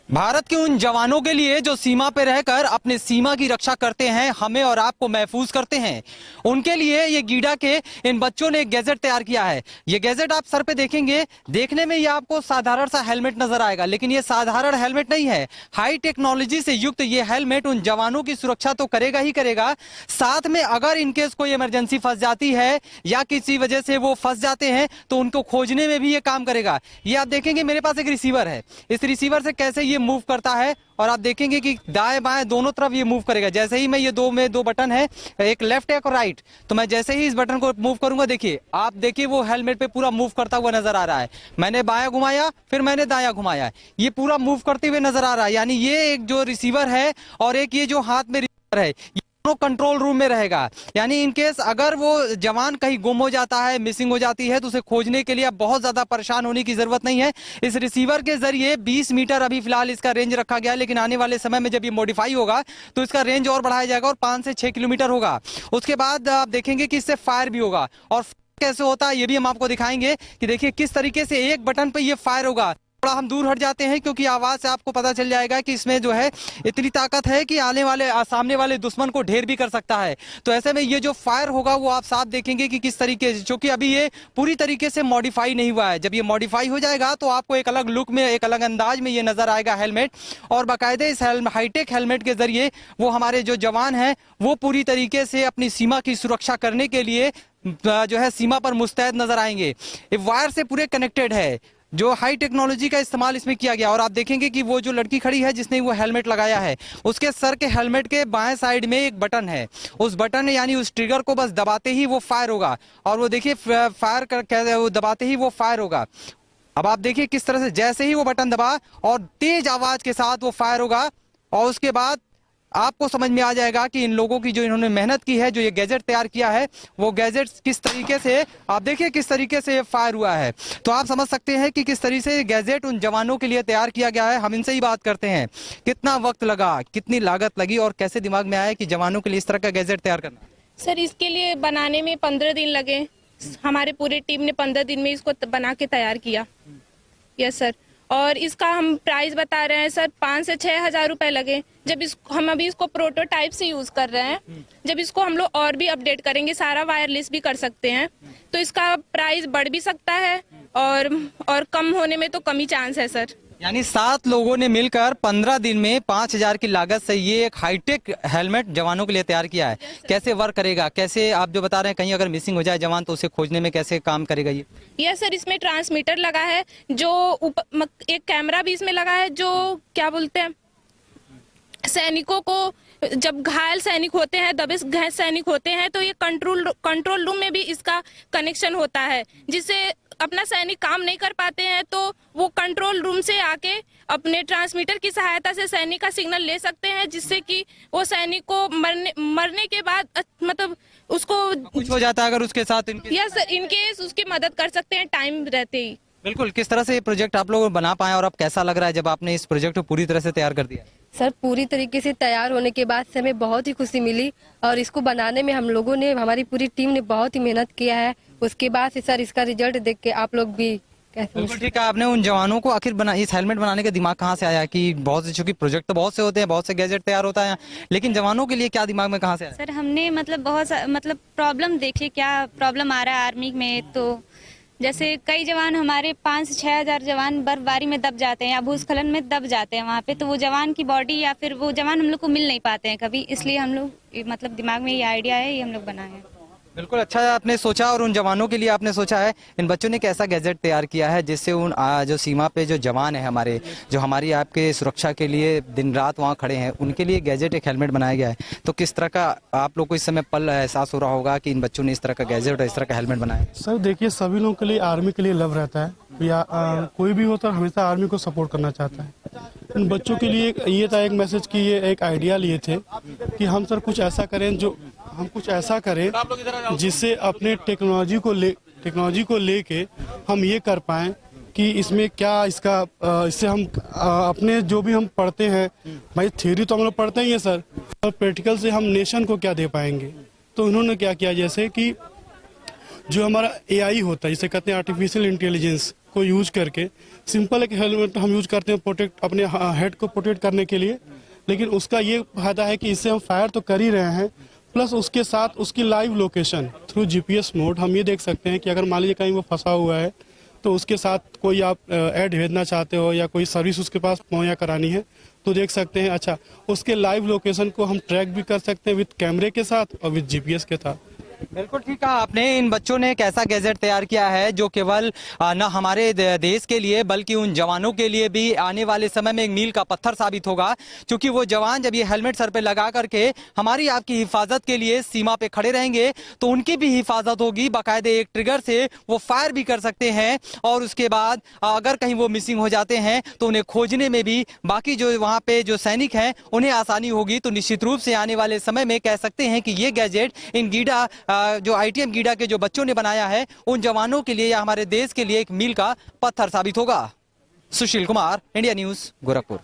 भारत के उन जवानों के लिए जो सीमा पे रहकर अपने सीमा की रक्षा करते हैं, हमें और आपको महफूज करते हैं, उनके लिए ये गीडा के इन बच्चों ने एक गैजेट तैयार किया है। ये गैजेट आप सर पे देखेंगे, देखने में ये आपको साधारण सा हेलमेट नजर आएगा, लेकिन ये साधारण हेलमेट नहीं है। हाई टेक्नोलॉजी से युक्त ये हेलमेट उन जवानों की सुरक्षा तो करेगा ही करेगा, साथ में अगर इनकेस कोई इमरजेंसी फंस जाती है या किसी वजह से वो फंस जाते हैं तो उनको खोजने में भी ये काम करेगा। ये आप देखेंगे मेरे पास एक रिसीवर है, इस रिसीवर से कैसे ये मूव करता है और आप देखेंगे कि दाएं बाएं दोनों तरफ ये मूव करेगा। जैसे ही मैं ये दो बटन है, एक लेफ्ट एक और राइट, तो मैं जैसे ही इस बटन को मूव करूंगा, देखिए आप देखिए वो हेलमेट पे पूरा मूव करता हुआ नजर आ रहा है। मैंने बायां घुमाया, फिर मैंने दायां घुमाया, ये पूरा मूव करते हुए नजर आ रहा है। यानी ये एक जो रिसीवर है और एक ये जो हाथ में रिसीवर है, कंट्रोल रूम में रहेगा। यानी इनकेस अगर वो जवान कहीं गुम हो जाता है, मिसिंग हो जाती है, तो उसे खोजने के लिए अब बहुत ज्यादा परेशान होने की जरूरत नहीं है। इस रिसीवर के जरिए 20 मीटर अभी फिलहाल इसका रेंज रखा गया है, लेकिन आने वाले समय में जब ये मॉडिफाई होगा तो इसका रेंज और बढ़ाया जाएगा और 5 से 6 किलोमीटर होगा। उसके बाद आप देखेंगे कि इससे फायर भी होगा, और कैसे होता है ये भी हम आपको दिखाएंगे कि देखिए किस तरीके से एक बटन पर ये फायर होगा। थोड़ा हम दूर हट जाते हैं क्योंकि आवाज से आपको पता चल जाएगा कि इसमें जो है इतनी ताकत है कि सामने वाले दुश्मन को ढेर भी कर सकता है। तो ऐसे में ये जो फायर होगा वो आप साफ देखेंगे कि किस तरीके से, क्योंकि अभी ये पूरी तरीके से मॉडिफाई नहीं हुआ है। जब ये मॉडिफाई हो जाएगा तो आपको एक अलग लुक में, एक अलग अंदाज में ये नजर आएगा हेलमेट। और बाकायदे इस हाईटेक हेलमेट के जरिए वो हमारे जो जवान हैं वो पूरी तरीके से अपनी सीमा की सुरक्षा करने के लिए जो है सीमा पर मुस्तैद नजर आएंगे। ये वायर से पूरे कनेक्टेड है, जो हाई टेक्नोलॉजी का इस्तेमाल इसमें किया गया। और आप देखेंगे कि वो जो लड़की खड़ी है जिसने वो हेलमेट लगाया है, उसके सर के हेलमेट के बाएं साइड में एक बटन है। उस बटन यानी उस ट्रिगर को बस दबाते ही वो फायर होगा, और वो देखिए फायर कर वो दबाते ही वो फायर होगा। अब आप देखिए किस तरह से जैसे ही वो बटन दबा और तेज आवाज के साथ वो फायर होगा, और उसके बाद आपको समझ में आ जाएगा कि इन लोगों की जो इन्होंने मेहनत की है, जो ये गैजेट तैयार किया है, वो गैजेट किस तरीके से, आप देखिए किस तरीके से ये फायर हुआ है। तो आप समझ सकते हैं कि किस तरीके से गैजेट उन जवानों के लिए तैयार किया गया है। हम इनसे ही बात करते हैं, कितना वक्त लगा, कितनी लागत लगी और कैसे दिमाग में आया कि जवानों के लिए इस तरह का गैजेट तैयार करना। सर, इसके लिए बनाने में 15 दिन लगे। हमारे पूरे टीम ने 15 दिन में इसको बना के तैयार किया। Yes sir. और इसका हम प्राइस बता रहे हैं सर, 5 से 6 हजार रुपए लगे। जब हम अभी इसको प्रोटोटाइप से यूज कर रहे हैं, जब इसको हम लोग और भी अपडेट करेंगे, सारा वायरलेस भी कर सकते हैं, तो इसका प्राइस बढ़ भी सकता है और कम होने में तो कम ही चांस है सर। यानी 7 लोगों ने मिलकर 15 दिन में 5,000 की लागत से ये एक हाईटेक हेलमेट जवानों के लिए तैयार किया है। कैसे वर्क करेगा, कैसे आप जो बता रहे हैं कहीं अगर मिसिंग हो जाए जवान तो उसे खोजने में कैसे काम करेगा ये? यस सर, इसमें ट्रांसमीटर लगा है, जो एक कैमरा भी इसमें लगा है, जो क्या बोलते हैं, सैनिकों को, जब घायल सैनिक होते हैं, दबे घायल सैनिक होते हैं, तो ये कंट्रोल रूम में भी इसका कनेक्शन होता है, जिससे अपना सैनिक काम नहीं कर पाते हैं तो वो कंट्रोल रूम से आके अपने ट्रांसमीटर की सहायता से सैनिक का सिग्नल ले सकते हैं, जिससे कि वो सैनिक को मरने के बाद मतलब उसको कुछ हो जाता है अगर उसके साथ यस सर, इनकेस उसकी मदद कर सकते हैं टाइम रहते ही। बिल्कुल। किस तरह से ये प्रोजेक्ट आप लोग बना पाए और अब कैसा लग रहा है जब आपने इस प्रोजेक्ट को पूरी तरह से तैयार कर दिया? सर, पूरी तरीके से तैयार होने के बाद से हमें बहुत ही खुशी मिली, और इसको बनाने में हम लोगों ने, हमारी पूरी टीम ने बहुत ही मेहनत किया है। उसके बाद से सर इसका रिजल्ट देख के आप लोग भी बिल्कुल ठीक है। आपने उन जवानों को आखिर इस हेलमेट बनाने का दिमाग कहाँ से आया कि बहुत से, चूंकि प्रोजेक्ट तो बहुत से होते हैं, बहुत से गैजेट तैयार होता है, लेकिन जवानों के लिए क्या दिमाग में कहाँ से आया? सर, हमने मतलब प्रॉब्लम देखी, क्या प्रॉब्लम आ रहा है आर्मी में। तो जैसे कई जवान हमारे 5 से 6 हजार जवान बर्फबारी में दब जाते हैं या भूस्खलन में दब जाते हैं वहाँ पे, तो वो जवान की बॉडी या फिर वो जवान हम लोग को मिल नहीं पाते हैं कभी, इसलिए हम लोग मतलब दिमाग में ये आइडिया है, ये हम लोग बनाए हैं। बिल्कुल अच्छा है, आपने सोचा और उन जवानों के लिए आपने सोचा है। इन बच्चों ने कैसा गैजेट तैयार किया है जिससे उन जो सीमा पे जो जवान है हमारे, जो हमारी आपके सुरक्षा के लिए दिन रात वहाँ खड़े हैं, उनके लिए गैजेट एक हेलमेट बनाया गया है। तो किस तरह का आप लोग को इस समय पल एहसास हो रहा होगा कि इन बच्चों ने इस तरह का गैजेट और इस तरह का हेलमेट बनाया? सर देखिए, सभी लोगों के लिए आर्मी के लिए लव रहता है, या कोई भी होता है हमेशा आर्मी को सपोर्ट करना चाहता है। इन बच्चों के लिए ये था एक मैसेज कि ये एक आइडिया लिए थे कि हम सर कुछ ऐसा करें जिससे अपने टेक्नोलॉजी को लेके हम ये कर पाएं कि इसमें क्या इससे हम अपने जो भी हम पढ़ते हैं, भाई थ्योरी तो हम लोग पढ़ते ही हैं सर, और प्रैक्टिकल से हम नेशन को क्या दे पाएंगे। तो उन्होंने क्या किया, जैसे कि जो हमारा AI होता है, जिसे कहते हैं आर्टिफिशियल इंटेलिजेंस, को यूज करके, सिंपल एक हेलमेट हम यूज करते हैं प्रोटेक्ट अपने हेड को प्रोटेक्ट करने के लिए, लेकिन उसका ये फायदा है कि इससे हम फायर तो कर ही रहे हैं, प्लस उसके साथ उसकी live location through GPS mode हम ये देख सकते हैं कि अगर मान लीजिए कहीं वो फंसा हुआ है तो उसके साथ कोई आप ऐड भेजना चाहते हो या कोई सर्विस उसके पास मुहैया करानी है तो देख सकते हैं। अच्छा, उसके लाइव लोकेशन को हम ट्रैक भी कर सकते हैं विद कैमरे के साथ और विद जीपीएस के साथ। बिल्कुल ठीक कहा आपने। इन बच्चों ने एक ऐसा गैजेट तैयार किया है जो केवल न हमारे देश के लिए बल्कि उन जवानों के लिए भी आने वाले समय में एक मील का पत्थर साबित होगा, क्योंकि वो जवान जब ये हेलमेट सर पे लगा करके हमारी आपकी हिफाजत के लिए सीमा पे खड़े रहेंगे तो उनकी भी हिफाजत होगी। बाकायदे एक ट्रिगर से वो फायर भी कर सकते हैं और उसके बाद अगर कहीं वो मिसिंग हो जाते हैं तो उन्हें खोजने में भी बाकी जो वहाँ पे जो सैनिक हैं उन्हें आसानी होगी। तो निश्चित रूप से आने वाले समय में कह सकते हैं कि ये गैजेट इन गीडा जो आईटीएम गीडा के जो बच्चों ने बनाया है उन जवानों के लिए या हमारे देश के लिए एक मील का पत्थर साबित होगा। Sushil Kumar, India news, Gorakhpur.